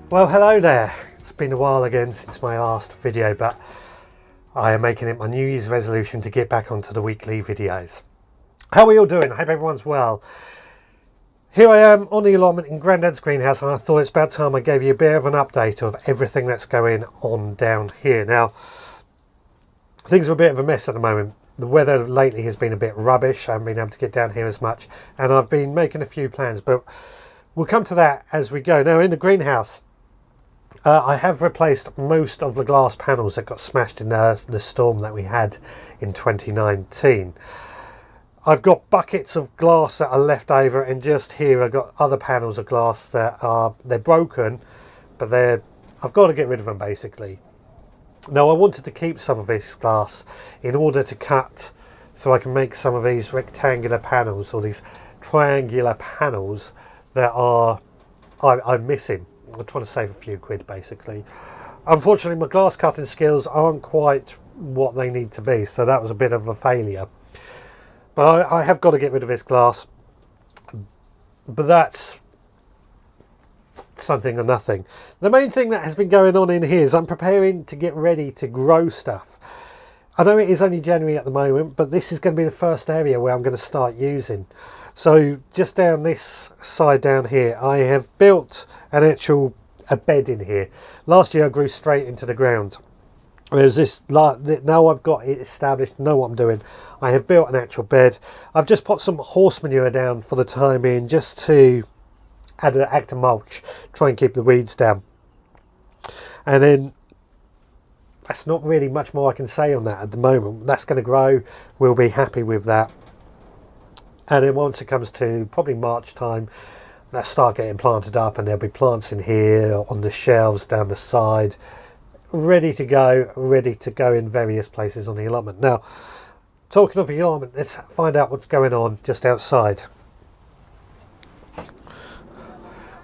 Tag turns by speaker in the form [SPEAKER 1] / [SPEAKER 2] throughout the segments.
[SPEAKER 1] Well, hello there. It's been a while again since my last video, but I am making it my New Year's resolution to get back onto the weekly videos. How are we all doing? I hope everyone's well. Here I am on the allotment in Grandad's greenhouse, and I thought it's about time I gave you a bit of an update of everything that's going on down here. Now, things are a bit of a mess at the moment. The weather lately has been a bit rubbish. I haven't been able to get down here as much, and I've been making a few plans, but we'll come to that as we go. Now, in the greenhouse, I have replaced most of the glass panels that got smashed in the storm that we had in 2019. I've got buckets of glass that are left over, and just here I've got other panels of glass that they're broken, but I've got to get rid of them basically. Now, I wanted to keep some of this glass in order to cut so I can make some of these rectangular panels, or these triangular panels that I'm missing. I'm trying to save a few quid basically. Unfortunately, my glass cutting skills aren't quite what they need to be, so that was a bit of a failure. But I have got to get rid of this glass, but that's something or nothing. The main thing that has been going on in here is I'm preparing to get ready to grow stuff. I know it is only January at the moment, but this is going to be the first area where I'm going to start using. So just down this side down here, I have built a bed in here. Last year I grew straight into the ground. Whereas now I've got it established, know what I'm doing. I have built an actual bed. I've just put some horse manure down for the time being, just to add an active mulch, try and keep the weeds down. And then that's not really much more I can say on that at the moment. That's going to grow. We'll be happy with that. And then once it comes to probably March time, let's start getting planted up, and there'll be plants in here on the shelves down the side, ready to go in various places on the allotment. Now, talking of the allotment, let's find out what's going on just outside.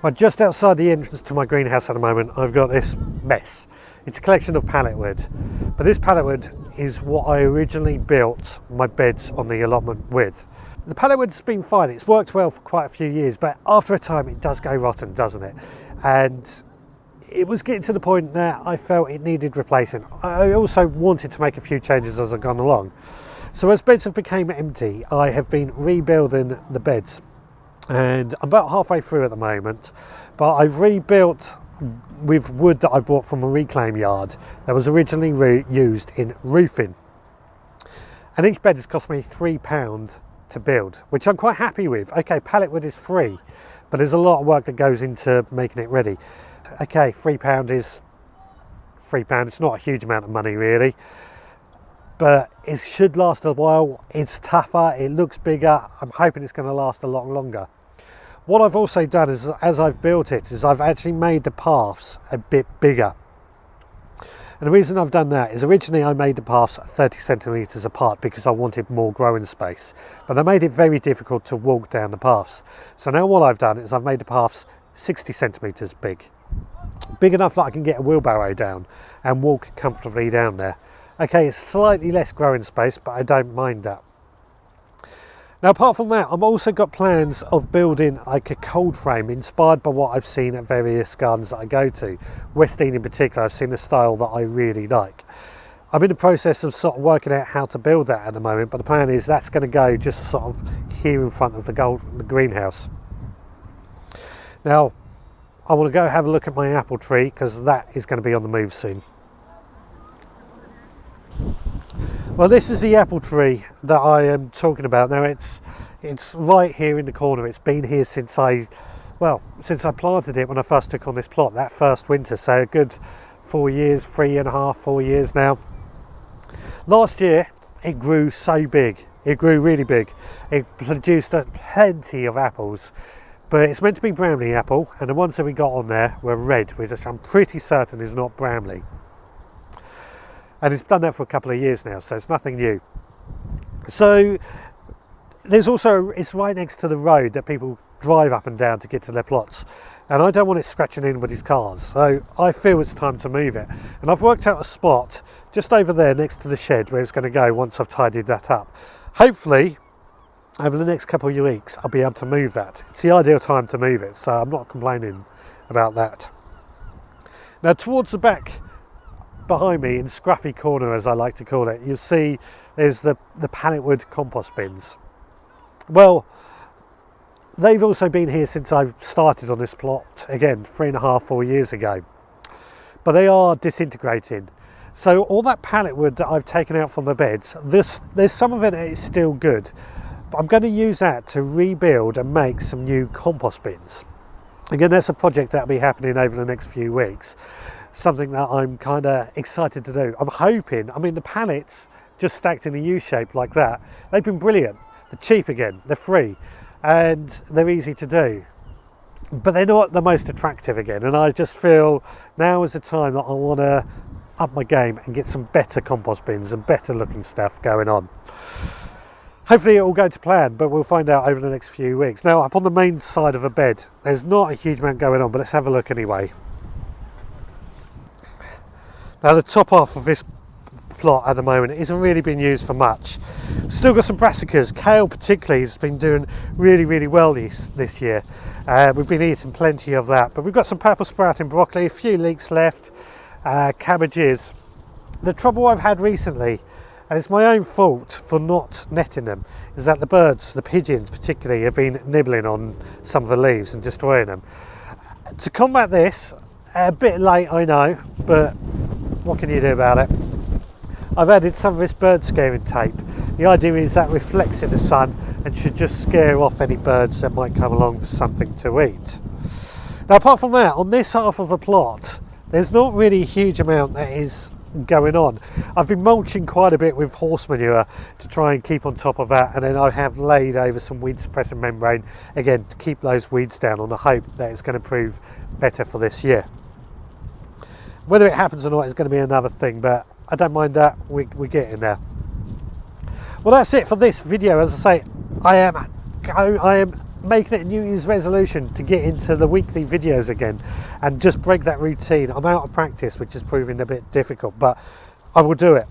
[SPEAKER 1] Well, just outside the entrance to my greenhouse at the moment, I've got this mess. It's a collection of pallet wood, but this pallet wood is what I originally built my beds on the allotment with. The pallet wood's been fine, it's worked well for quite a few years, but after a time it does go rotten, doesn't it? And it was getting to the point that I felt it needed replacing. I also wanted to make a few changes as I've gone along. So as beds have become empty, I have been rebuilding the beds, and I'm about halfway through at the moment, but I've rebuilt with wood that I brought from a reclaim yard that was originally used in roofing. And each bed has cost me £3 to build, which I'm quite happy with. Okay, pallet wood is free, but there's a lot of work that goes into making it ready. Okay, £3 is £3. It's not a huge amount of money really, but it should last a while. It's tougher, it looks bigger. I'm hoping it's going to last a lot longer. What I've also done is, as I've built it, is I've actually made the paths a bit bigger. And the reason I've done that is originally I made the paths 30 centimetres apart because I wanted more growing space, but they made it very difficult to walk down the paths. So now what I've done is I've made the paths 60 centimetres big enough that I can get a wheelbarrow down and walk comfortably down there. Okay, it's slightly less growing space, but I don't mind that. Now, apart from that, I've also got plans of building like a cold frame inspired by what I've seen at various gardens that I go to. West Dean in particular, I've seen a style that I really like. I'm in the process of sort of working out how to build that at the moment, but the plan is that's going to go just sort of here in front of the greenhouse. Now, I want to go have a look at my apple tree because that is going to be on the move soon. Well, this is the apple tree that I am talking about. Now it's right here in the corner. It's been here since I planted it when I first took on this plot that first winter, so a good 4 years, 3.5, 4 years now. Last year it grew so big, it grew really big. It produced plenty of apples, but it's meant to be Bramley apple, and the ones that we got on there were red, which I'm pretty certain is not Bramley. And it's done that for a couple of years now, so it's nothing new. So there's also, it's right next to the road that people drive up and down to get to their plots, and I don't want it scratching anybody's cars, so I feel it's time to move it. And I've worked out a spot just over there next to the shed where it's going to go once I've tidied that up. Hopefully over the next couple of weeks I'll be able to move that. It's the ideal time to move it, so I'm not complaining about that. Now towards the back behind me, in Scruffy Corner as I like to call it, you'll see there's the pallet wood compost bins. Well, they've also been here since I've started on this plot, again 3.5-4 years ago, but they are disintegrating. So all that pallet wood that I've taken out from the beds, there's some of it that is still good, but I'm going to use that to rebuild and make some new compost bins. Again, that's a project that'll be happening over the next few weeks, something that I'm kind of excited to do. I'm hoping, I mean, the pallets just stacked in a U shape like that, they've been brilliant. They're cheap again, they're free, and they're easy to do, but they're not the most attractive again, and I just feel now is the time that I want to up my game and get some better compost bins and better looking stuff going on. Hopefully it will go to plan, but we'll find out over the next few weeks. Now, up on the main side of a bed, there's not a huge amount going on, but let's have a look anyway. Now, the top half of this plot at the moment isn't really being used for much. Still got some brassicas. Kale particularly has been doing really well this year. We've been eating plenty of that, but we've got some purple sprouting broccoli, a few leeks left, cabbages. The trouble I've had recently, and it's my own fault for not netting them, is that the birds, the pigeons particularly, have been nibbling on some of the leaves and destroying them. To combat this, a bit late I know, but what can you do about it? I've added some of this bird scaring tape. The idea is that reflects in the sun and should just scare off any birds that might come along for something to eat. Now, apart from that, on this half of a plot, there's not really a huge amount that is going on. I've been mulching quite a bit with horse manure to try and keep on top of that, and then I have laid over some weed suppressant membrane again to keep those weeds down, on the hope that it's going to prove better for this year. Whether it happens or not is going to be another thing, but I don't mind that. We're getting there. Well, that's it for this video. As I say, I am making it a New Year's resolution to get into the weekly videos again and just break that routine. I'm out of practice, which is proving a bit difficult, but I will do it.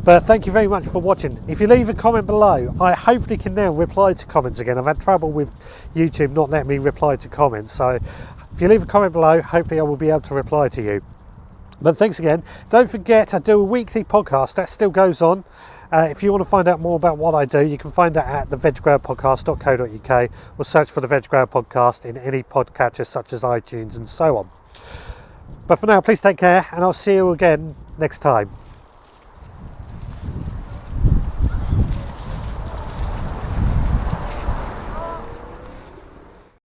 [SPEAKER 1] But thank you very much for watching. If you leave a comment below, I hopefully can now reply to comments again. I've had trouble with YouTube not letting me reply to comments, so if you leave a comment below, hopefully I will be able to reply to you. But thanks again. Don't forget, I do a weekly podcast that still goes on. If you want to find out more about what I do, you can find that at theveggrowpodcast.co.uk, or search for the Veg Grower Podcast in any podcatcher such as iTunes and so on. But for now, please take care, and I'll see you again next time.